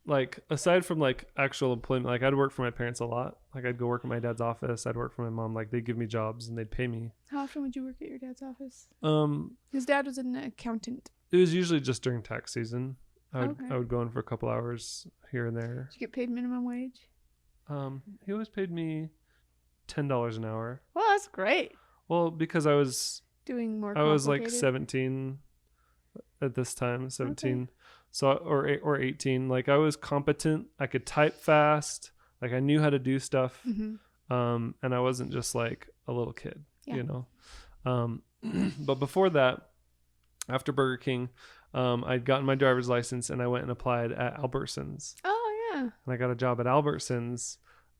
like aside from like actual employment, like I'd work for my parents a lot. Like I'd go work at my dad's office. I'd work for my mom. Like they'd give me jobs and they'd pay me. How often would you work at your dad's office? His dad was an accountant. It was usually just during tax season. I Okay. would go in for a couple hours here and there. Did you get paid minimum wage? He always paid me $10 an hour. Well, that's great. Well, because I was like 17 at this time, 17. Okay. So or 18. Like I was competent. I could type fast. Like I knew how to do stuff. Mm-hmm. And I wasn't just like a little kid, Yeah. you know. But before that, after Burger King, I'd gotten my driver's license and I went and applied at Albertsons. Oh yeah. And I got a job at Albertsons.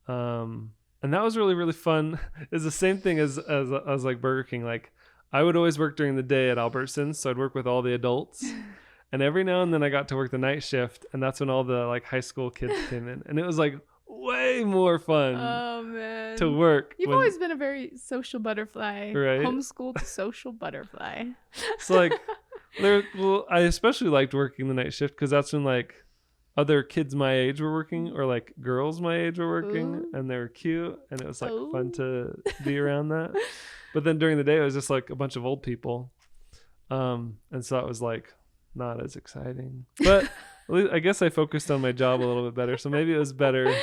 And that was really, really fun. It's the same thing as like Burger King. Like I would always work during the day at Albertsons. So I'd work with all the adults. And every now and then I got to work the night shift. And that's when all the like high school kids came in. And it was like way more fun to work. You've always been a very social butterfly. Right? Homeschooled social butterfly. So like, I especially liked working the night shift because that's when like other kids my age were working or like girls my age were working. Ooh. And they were cute and it was like fun to be around that. But then during the day it was just like a bunch of old people. And so it was like not as exciting. But at least I guess I focused on my job a little bit better. So maybe it was better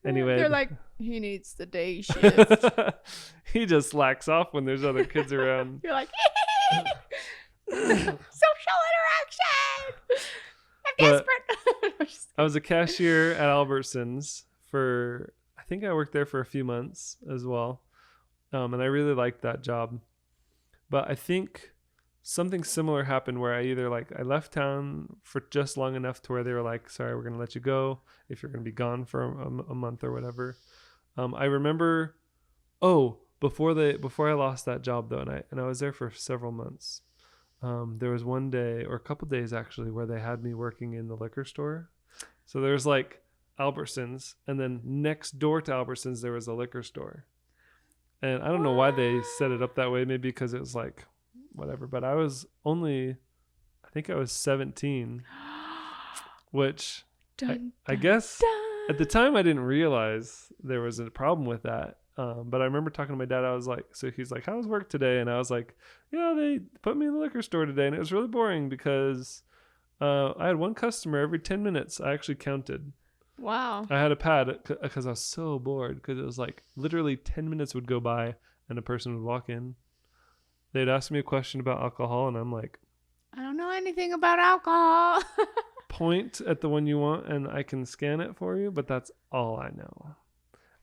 anyway. They're like, he needs the day shift. He just slacks off when there's other kids around. You're like, social interaction. I'm desperate. I was a cashier at Albertsons for, I think I worked there for a few months as well. And I really liked that job. But I think something similar happened where I either like, I left town for just long enough to where they were like, sorry, we're going to let you go if you're going to be gone for a month or whatever. I remember, before I lost that job though, and I was there for several months. There was one day or a couple days actually where they had me working in the liquor store. So there's like Albertsons, and then next door to Albertsons there was a liquor store. And I don't know why they set it up that way, maybe because it was like whatever, but I think I was 17, which I guess at the time I didn't realize there was a problem with that. But I remember talking to my dad. I was like, so he's like, how was work today? And I was like, yeah, they put me in the liquor store today. And it was really boring because I had one customer every 10 minutes. I actually counted. Wow. I had a pad because I was so bored because it was like literally 10 minutes would go by and a person would walk in. They'd ask me a question about alcohol and I'm like, I don't know anything about alcohol. Point at the one you want and I can scan it for you, but that's all I know.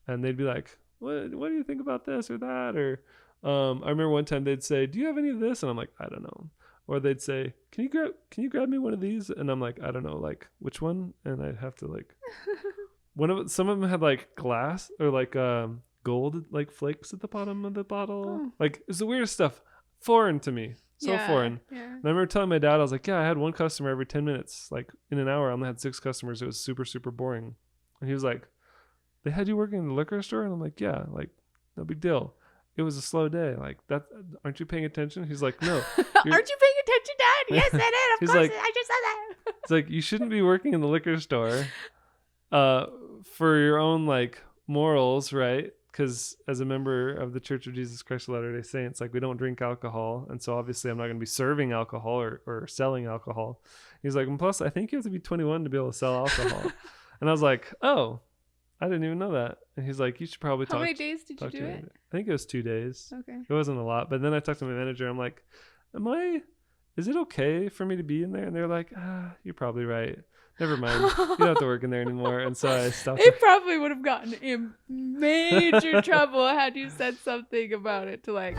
And they'd be like, what do you think about this or that? Or I remember one time they'd say, do you have any of this? And I'm like, I don't know. Or they'd say, can you grab me one of these? And I'm like, I don't know, like which one? And I'd have to like some of them had like glass or like gold like flakes at the bottom of the bottle. Oh. Like it's the weirdest stuff. Foreign to me. So foreign. Yeah. And I remember telling my dad, I was like, yeah, I had one customer every 10 minutes. Like in an hour I only had 6 customers. It was super, super boring. And he was like, they had you working in the liquor store? And I'm like, yeah, like no big deal. It was a slow day. Like that, aren't you paying attention? He's like, no. Aren't you paying attention, Dad? Yes, I did. He's Of course, like, I just said that. It's like, you shouldn't be working in the liquor store for your own like morals, right? Because as a member of the Church of Jesus Christ of Latter-day Saints, like we don't drink alcohol. And so obviously I'm not going to be serving alcohol or selling alcohol. He's like, and plus I think you have to be 21 to be able to sell alcohol. And I was like, oh, I didn't even know that. And he's like, you should probably talk. How many days did you do it? I think it was 2 days. Okay. It wasn't a lot. But then I talked to my manager. I'm like, is it okay for me to be in there? And they're like, you're probably right. Never mind. You don't have to work in there anymore. And so I stopped. They probably would have gotten in major trouble had you said something about it to like.